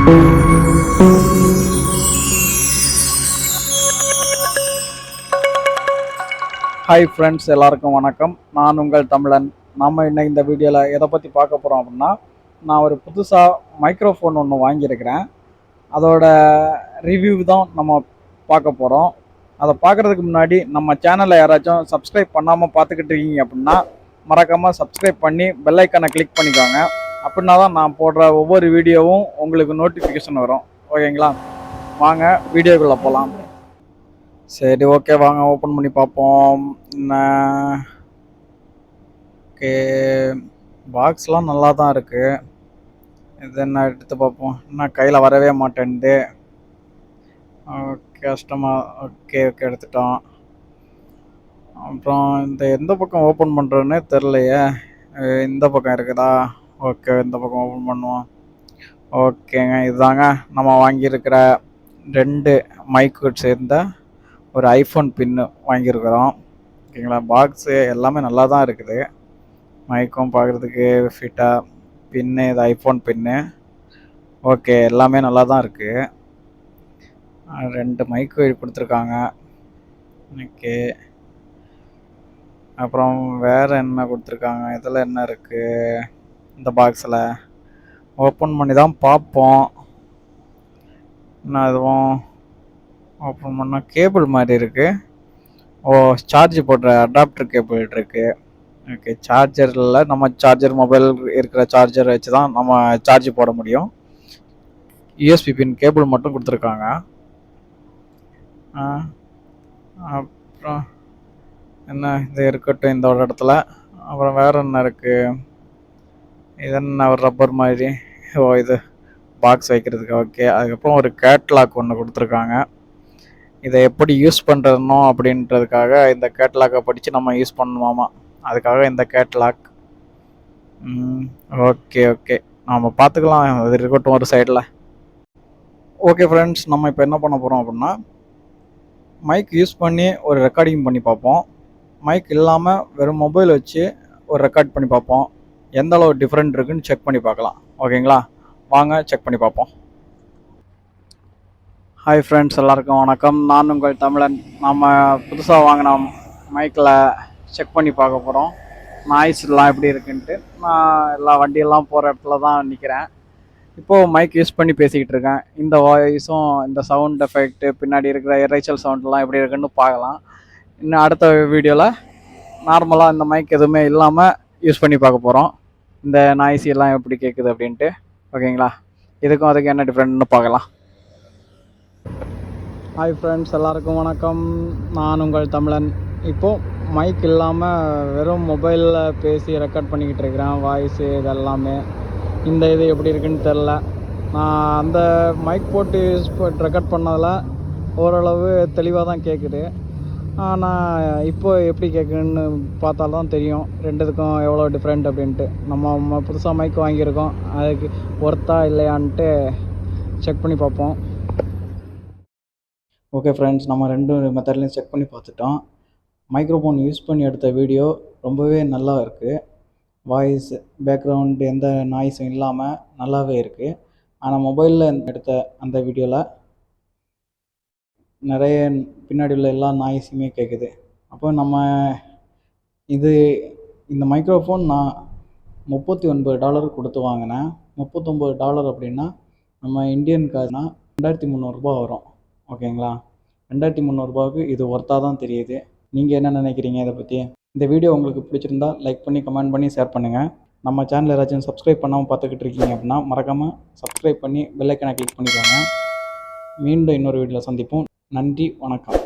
Hi friends, எல்லாருக்கும் வணக்கம். நான் உங்கள் தமிழன். நாம் இன்னைக்கு இந்த வீடியோவில் எதை பற்றி பார்க்க போகிறோம் அப்படின்னா, நான் ஒரு புதுசாக மைக்ரோஃபோன் ஒன்று வாங்கியிருக்கிறேன். அதோட ரிவ்யூ தான் நம்ம பார்க்க போகிறோம். அதை பார்க்குறதுக்கு முன்னாடி நம்ம சேனலை யாராச்சும் சப்ஸ்கிரைப் பண்ணாமல் பார்த்துக்கிட்டு இருக்கீங்க அப்படின்னா மறக்காமல் சப்ஸ்கிரைப் பண்ணி பெல் ஐக்கானை கிளிக் பண்ணிக்கோங்க. அப்படின்னா தான் நான் போடுற ஒவ்வொரு வீடியோவும் உங்களுக்கு நோட்டிஃபிகேஷன் வரும். ஓகேங்களா? வாங்க வீடியோக்குள்ளே போகலாம். சரி, ஓகே, வாங்க ஓப்பன் பண்ணி பார்ப்போம். ஓகே, பாக்ஸ்லாம் நல்லா தான் இருக்குது. இது என்ன எடுத்து பார்ப்போம். என்ன கையில் வரவே மாட்டேன்து. ஓகே, கஷ்டமாக. ஓகே ஓகே, எடுத்துட்டோம். அப்புறம் இந்த எந்த பக்கம் ஓப்பன் பண்ணுறோன்னே தெரிலையே. இந்த பக்கம் இருக்குதா? ஓகே, இந்த பக்கம் ஓப்பன் பண்ணுவோம். ஓகேங்க, இதுதாங்க நம்ம வாங்கியிருக்கிற 2 மைக்கு சேர்ந்த ஒரு ஐஃபோன் பின்னு வாங்கியிருக்கிறோம். ஓகேங்களா? பாக்ஸு எல்லாமே நல்லா தான் இருக்குது. மைக்கும் பார்க்குறதுக்கு ஃபிட்டாக, பின்னு இது ஐஃபோன் பின்னு. ஓகே, எல்லாமே நல்லா தான் இருக்குது. 2 மைக்கு கொடுத்துருக்காங்க. ஓகே, அப்புறம் வேறு என்ன கொடுத்துருக்காங்க? இதில் என்ன இருக்குது? இந்த பாக்ஸில் ஓப்பன் பண்ணி தான் பார்ப்போம். இன்னும் எதுவும் ஓப்பன் பண்ணால் கேபிள் மாதிரி இருக்குது. ஓ, சார்ஜ் போடுற அடாப்டர் கேபிள் இருக்குது. ஓகே, சார்ஜரில் நம்ம சார்ஜர் மொபைல் இருக்கிற சார்ஜர் வச்சு தான் நம்ம சார்ஜ் போட முடியும். யூஎஸ்பி பின் கேபிள் மட்டும் கொடுத்துருக்காங்க. அப்புறம் என்ன, இது இருக்கட்டும் இந்த ஒரு இடத்துல. அப்புறம் வேறு என்ன இருக்குது? இது என்ன, ஒரு ரப்பர் மாதிரி. ஓ, இது பாக்ஸ் வைக்கிறதுக்கு. ஓகே, அதுக்கப்புறம் ஒரு கேட்லாக் ஒன்று கொடுத்துருக்காங்க. இதை எப்படி யூஸ் பண்ணுறனோ அப்படின்றதுக்காக இந்த கேட்லாக்கை படித்து நம்ம யூஸ் பண்ணணுமாமா. அதுக்காக இந்த கேட்லாக். ஓகே ஓகே, நம்ம பார்த்துக்கலாம், அது இருக்கட்டும் ஒரு சைடில். ஓகே ஃப்ரெண்ட்ஸ், நம்ம இப்போ என்ன பண்ண போகிறோம் அப்படின்னா, மைக் யூஸ் பண்ணி ஒரு ரெக்கார்டிங் பண்ணி பார்ப்போம். மைக் இல்லாமல் வெறும் மொபைல் வச்சு ஒரு ரெக்கார்ட் பண்ணி பார்ப்போம். எந்த அளவு டிஃப்ரெண்ட் இருக்குன்னு செக் பண்ணி பார்க்கலாம். ஓகேங்களா? வாங்க செக் பண்ணி பார்ப்போம். ஹாய் ஃப்ரெண்ட்ஸ், எல்லாருக்கும் வணக்கம். நான் உங்கள் தமிழன். நம்ம புதுசாக வாங்கின மைக்கில் செக் பண்ணி பார்க்க போகிறோம். நாய்ஸ்லாம் எப்படி இருக்குன்ட்டு. நான் எல்லா வண்டியெல்லாம் போகிற இடத்துல தான் நிற்கிறேன். இப்போது மைக் யூஸ் பண்ணி பேசிக்கிட்டு இருக்கேன். இந்த வாய்ஸும் இந்த சவுண்ட் எஃபெக்ட்டு, பின்னாடி இருக்கிற இரைச்சல் சவுண்ட்லாம் எப்படி இருக்குன்னு பார்க்கலாம். இன்னும் அடுத்த வீடியோவில் நார்மலாக இந்த மைக் எதுவுமே இல்லாமல் யூஸ் பண்ணி பார்க்க போகிறோம். இந்த நாய்ஸ் எல்லாம் எப்படி கேட்குது அப்படின்ட்டு. ஓகேங்களா? இதுக்கும் அதுக்கு என்ன டிஃப்ரெண்ட்னு பார்க்கலாம். ஹாய் ஃப்ரெண்ட்ஸ், எல்லாருக்கும் வணக்கம். நான் உங்கள் தமிழன். இப்போது மைக் இல்லாமல் வெறும் மொபைலில் பேசி ரெக்கார்ட் பண்ணிக்கிட்டு இருக்கிறேன். வாய்ஸு இதெல்லாமே இந்த இது எப்படி இருக்குன்னு தெரில. நான் அந்த மைக் போட்டு ரெக்கார்ட் பண்ணதில் ஓரளவு தெளிவாக தான் கேட்குது. ஆனால் இப்போ எப்படி கேட்குன்னு பார்த்தால்தான் தெரியும் ரெண்டுத்துக்கும் எவ்வளோ டிஃப்ரெண்ட் அப்படின்ட்டு. நம்ம புதுசாக மைக் வாங்கியிருக்கோம், அதுக்கு ஒர்த்தா இல்லையான்ட்டு செக் பண்ணி பார்ப்போம். ஓகே ஃப்ரெண்ட்ஸ், நம்ம 2 மெத்தட்லையும் செக் பண்ணி பார்த்துட்டோம். மைக்ரோஃபோன் யூஸ் பண்ணி எடுத்த வீடியோ ரொம்பவே நல்லா இருக்குது. வாய்ஸ், பேக்ரவுண்டு எந்த நாய்ஸும் இல்லாமல் நல்லாவே இருக்குது. ஆனால் மொபைலில் எடுத்த அந்த வீடியோவில் நிறைய பின்னாடி உள்ள எல்லா நாய்ஸுமே கேட்குது. அப்போ நம்ம இந்த மைக்ரோஃபோன் நான் $39 கொடுத்து வாங்கினேன். $39 அப்படின்னா நம்ம இந்தியன் காசுனா $2300 வரும். ஓகேங்களா? $2300 இது ஒர்த்தாக தான் தெரியுது. நீங்கள் என்ன நினைக்கிறீங்க இதை பற்றி? இந்த வீடியோ உங்களுக்கு பிடிச்சிருந்தா லைக் பண்ணி, கமெண்ட் பண்ணி, ஷேர் பண்ணுங்கள். நம்ம சேனல் யாராச்சும் சப்ஸ்கிரைப் பண்ணாமல் பார்த்துக்கிட்டு இருக்கீங்க அப்படின்னா மறக்காமல் சப்ஸ்கிரைப் பண்ணி பெல் ஐக்கானை கிளிக் பண்ணிக்கோங்க. மீண்டும் இன்னொரு வீடியோவில் சந்திப்போம். நன்றி, வணக்கம்.